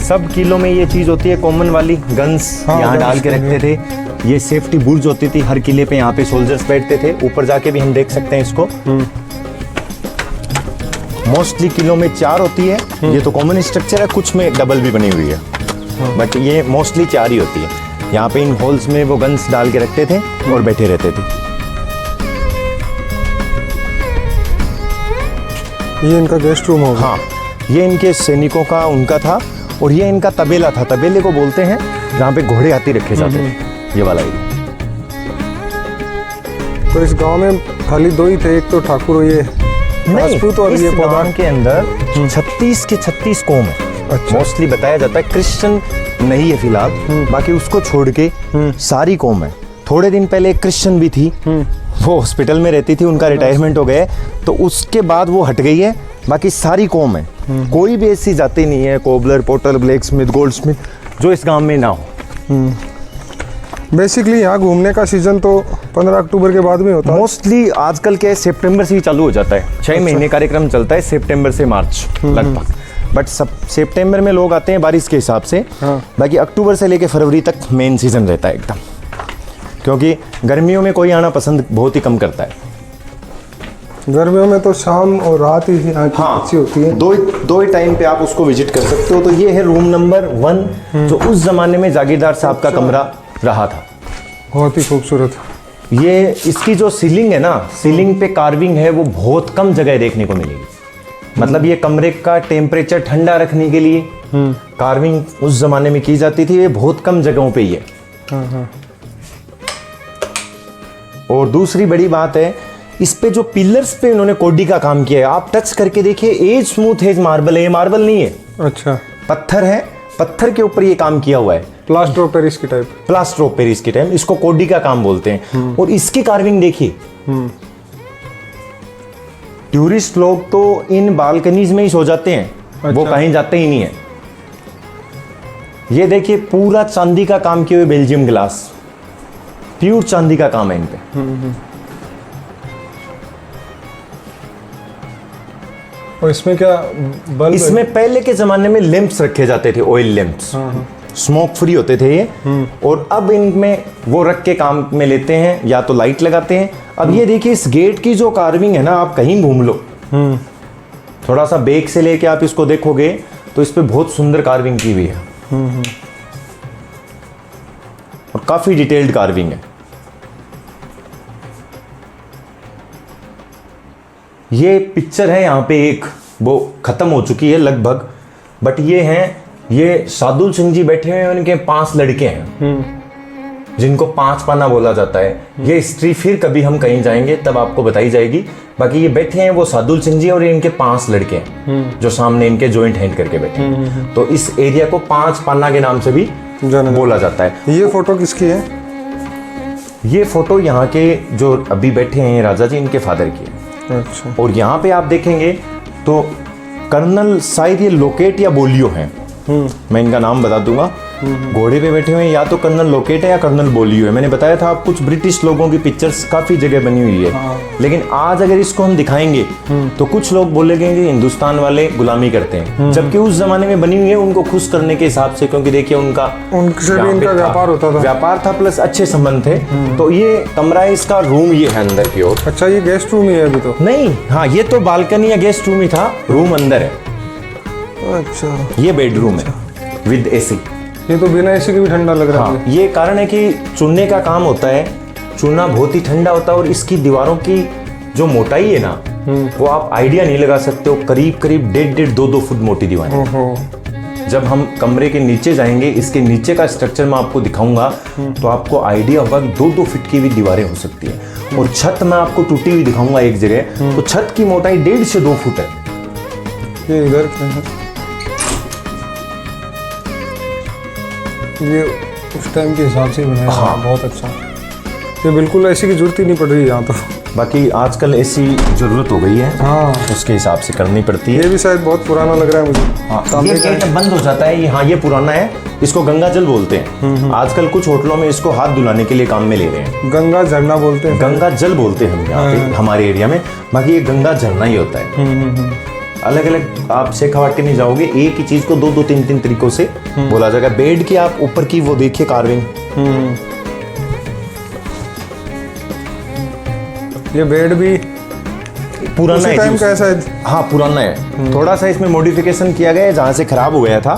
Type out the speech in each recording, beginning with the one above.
सब किलो में ये चीज होती है कॉमन वाली गन्स, यहाँ डाल के रखते थे। ये सेफ्टी बुर्ज होती थी हर किले पे, यहाँ पे सोल्जर्स बैठते थे। ऊपर जाके भी हम देख सकते हैं इसको। मोस्टली किलो में 4 होती है। ये तो कॉमन स्ट्रक्चर है, कुछ में डबल भी बनी हुई है, बट ये मोस्टली 4 ही होती है। यहाँ पे इन होल्स में वो गन्स डाल के रखते थे और बैठे रहते थे। ये इनका गेस्ट रूम होगा। हाँ, ये इनके सैनिकों का उनका था, और ये इनका तबेला था। तबेले को बोलते हैं जहाँ पे घोड़े हाथी रखे जाते थे, ये वाला एरिया। तो इस गांव में खाली 2 ही थे, एक तो ठाकुर ये राजपूत, और इस ये गांव के अंदर 36 के 36 कौम है। अच्छा। मोस्टली बताया जाता है क्रिश्चियन नहीं है फिलहाल, बाकी उसको छोड़ के सारी कौम है। थोड़े दिन पहले एक क्रिश्चियन भी थी, वो हॉस्पिटल में रहती थी, उनका रिटायरमेंट हो गया, तो उसके बाद वो हट गई है। बाकी सारी कौम है, कोई भी ऐसी जाति नहीं है, cobbler, potter, blacksmith, goldsmith, जो इस गांव में ना हो। बेसिकली यहाँ घूमने का सीजन तो 15 अक्टूबर के बाद में होता है। मोस्टली आजकल के सितंबर से ही चालू हो जाता है। 6 महीने कार्यक्रम चलता है, सितंबर से मार्च लगभग। बट सब सितंबर में लोग आते हैं बारिश के हिसाब से। बाकी अक्टूबर से लेके फरवरी तक मेन सीजन रहता है एकदम, क्योंकि गर्मियों में कोई आना पसंद बहुत ही कम करता है। गर्मियों में तो शाम और रात ही यहाँ की अच्छी होती है। दो ही टाइम पे आप उसको विजिट कर सकते हो। तो ये है रूम नंबर 1, जो उस जमाने में जागीरदार साहब का कमरा रहा था। बहुत ही खूबसूरत। ये इसकी जो सीलिंग है ना, सीलिंग पे कार्विंग है, वो बहुत कम जगह देखने को मिलेगी। मतलब ये कमरे का टेम्परेचर ठंडा रखने के लिए कार्विंग उस जमाने में की जाती थी। ये बहुत कम जगहों पे ही है। और दूसरी बड़ी बात है, इस पे जो पिलर्स पे इन्होंने कोडी का काम किया है, आप टच करके देखिए, एज स्मूथ एज मार्बल है। ये मार्बल नहीं है, अच्छा, पत्थर है। पत्थर के ऊपर ये काम किया हुआ है, प्लास्टर ऑफ पेरिस की टाइप। प्लास्टर ऑफ पेरिस की टाइप, इसको कोडी का काम बोलते हैं। और इसकी कार्विंग देखिए, टूरिस्ट लोग तो इन बालकनीज में ही सो जाते हैं। अच्छा। वो कहीं जाते ही नहीं है। ये देखिए पूरा चांदी का काम किए हुए बेल्जियम ग्लास, प्योर चांदी का काम है इन पे। और इसमें क्या बल्ब? इसमें पहले के जमाने में लैंप्स रखे जाते थे, ऑयल लैंप्स, स्मोक फ्री होते थे ये। और अब इनमें वो रख के काम में लेते हैं, या तो लाइट लगाते हैं। अब ये देखिए, इस गेट की जो कार्विंग है ना, आप कहीं घूम लो, थोड़ा सा बेक से लेके आप इसको देखोगे तो इस पे बहुत सुंदर कार्विंग की हुई है। और काफी डिटेल्ड कार्विंग है। ये पिक्चर है यहाँ पे एक, वो खत्म हो चुकी है लगभग, बट ये सादुल सिंह जी बैठे हुए हैं, उनके 5 लड़के हैं जिनको 5 पाना बोला जाता है। ये हिस्ट्री फिर कभी हम कहीं जाएंगे तब आपको बताई जाएगी। बाकी ये बैठे हैं वो सादुल सिंह जी, और इनके 5 लड़के हैं जो सामने इनके जॉइंट हैंड करके बैठे हैं। तो इस एरिया को 5 पाना के नाम से भी बोला जाता है। ये फोटो किसकी है? ये फोटो यहाँ के जो अभी बैठे हैं राजा जी, इनके फादर की है। अच्छा। और यहाँ पे आप देखेंगे तो कर्नल, शायद ये लोकेट या बोलियो हैं, मैं इनका नाम बता दूंगा। घोड़े पे बैठे हुए हैं, या तो कर्नल लोकेट है या कर्नल बोलियो है। मैंने बताया था आप, कुछ ब्रिटिश लोगों की पिक्चर्स काफी जगह बनी हुई है। लेकिन आज अगर इसको हम दिखाएंगे तो कुछ लोग बोलेंगे कि हिंदुस्तान वाले गुलामी करते हैं, जबकि उस जमाने में बनी हुई है उनको खुश करने के हिसाब से, क्योंकि देखिए उनसे भी इनका व्यापार होता था, व्यापार था प्लस अच्छे संबंध थे। तो ये कमरा है, इसका रूम ये है अंदर की ओर। अच्छा, ये गेस्ट रूम ही है अभी तो? नहीं, हाँ, ये तो बालकनी या गेस्ट रूम ही था, रूम अंदर है। अच्छा, ये बेडरूम है विद एसी। ये तो बिना एसी के भी ठंडा लग रहा है। हाँ, ये कारण है कि चूने का काम होता है, चूना बहुत ही ठंडा होता है और इसकी दीवारों की जो मोटाई है ना, वो आप आइडिया नहीं लगा सकते हो। करीब करीब 1.5-2 फुट मोटी दीवार है। ओहो, जब हम कमरे के नीचे जाएंगे, इसके नीचे का स्ट्रक्चर मैं आपको दिखाऊंगा तो आपको आइडिया होगा कि 2-2 फीट की भी दीवारें हो सकती है। और छत मैं आपको टूटी हुई दिखाऊंगा एक जगह, तो छत की मोटाई 1.5 से 2 फुट है। ये इधर क्या है? ये उस टाइम के हिसाब से बनाया है। हाँ। बहुत अच्छा। ये बिल्कुल ऐसी की जरूरत ही नहीं पड़ रही यहाँ तो। बाकी आजकल ऐसी जरूरत हो गई है, हाँ, उसके हिसाब से करनी पड़ती है। ये भी शायद बहुत पुराना लग रहा है मुझे। हाँ, तांबे ये का है। गेट बंद हो जाता है। हाँ, ये पुराना है, इसको गंगा जल बोलते हैं। आजकल कुछ होटलों में इसको हाथ धुलाने के लिए काम में ले रहे हैं। गंगा झरना बोलते हैं। गंगा जल बोलते हैं हम यहाँ पे, हमारे एरिया में। बाकी ये गंगा झरना ही होता है। अलग अलग आप शेखावाट के नहीं जाओगे, एक ही चीज को 2-3 तरीकों से बोला जाएगा। बेड की आप ऊपर की वो देखिए कार्विंग, ये बेड भी पुराना उसी है टाइम जी, का है शायद। हाँ पुराना है। थोड़ा सा इसमें मॉडिफिकेशन किया गया है जहां से खराब हो गया था।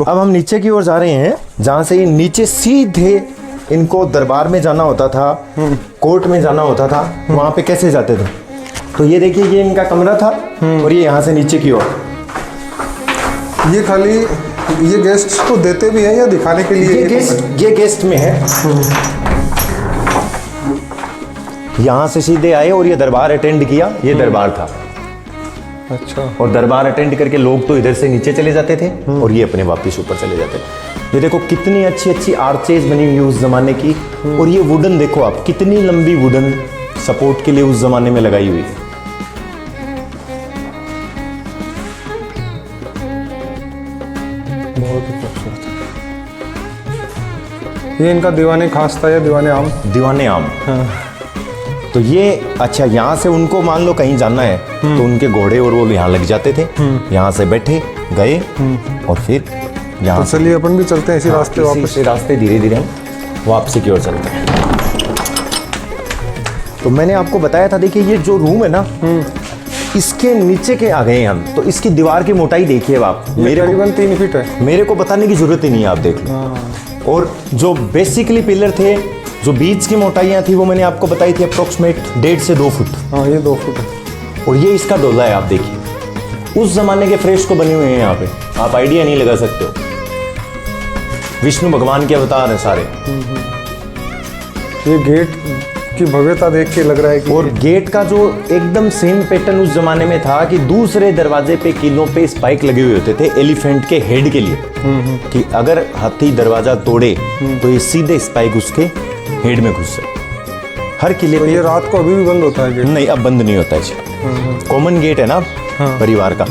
अब हम नीचे की ओर जा रहे हैं, जहां से ये नीचे सीधे इनको दरबार में जाना होता था, कोर्ट में जाना होता था। वहां पे कैसे जाते थे? तो ये देखिए, ये इनका कमरा था और ये यहाँ से नीचे की ओर। ये खाली ये गेस्ट को देते भी हैं या दिखाने के लिए? ये गेस्ट में है। यहाँ से सीधे आए और ये दरबार अटेंड किया। ये दरबार था। अच्छा। और दरबार अटेंड करके लोग तो इधर से नीचे चले जाते थे और ये अपने वापस ऊपर चले जाते थे। ये देखो कितनी अच्छी अच्छी आर्चेज बनी हुई उस जमाने की। और ये वुडन देखो आप, कितनी लंबी वुडन सपोर्ट के लिए उस जमाने में लगाई हुई है। बहुत ही खूबसूरत। ये इनका दीवाने खास था या दीवाने आम? दीवाने आम। तो ये अच्छा, यहाँ से उनको मान लो कहीं जाना है तो उनके घोड़े और वो यहाँ लग जाते थे। यहाँ से बैठे गए और फिर यहाँ तो चलिए अपन भी चलते हैं इसी रास्ते वापस। इसी रास्ते धीरे धीरे हम वापसी की ओर चलते हैं। तो मैंने आपको बताया था, देखिए ये जो रूम है ना, इसके नीचे के आ गए हम। तो इसकी दीवार की मोटाई देखिए आप, मेरे करीबन 3 फीट है। मेरे को बताने की जरूरत ही नहीं है, आप देख लो। और जो बेसिकली पिलर थे, जो बीच की मोटाइयाँ थी, वो मैंने आपको बताई थी अप्रोक्सीमेट 1.5 से 2 फुट। हाँ, ये 2 फुट है। और ये इसका डोला है, आप देखिए उस जमाने के फ्रेस्को बने हुए हैं यहाँ पे, आप आइडिया नहीं लगा सकते हो। विष्णु भगवान के अवतार हैं सारे। ये गेट की भव्यता देख के लग रहा है कि और गेट का जो एकदम सेम पैटर्न उस जमाने में था कि दूसरे दरवाजे पे किलों पे स्पाइक लगे हुए होते थे एलिफेंट के हेड के लिए, कि अगर हाथी दरवाजा तोड़े तो ये सीधे स्पाइक उसके हेड में घुस जाए। हर किले तो पे ये रात को अभी भी बंद होता है गेट? नहीं, अब बंद नहीं होता है जी। कॉमन गेट है ना परिवार का,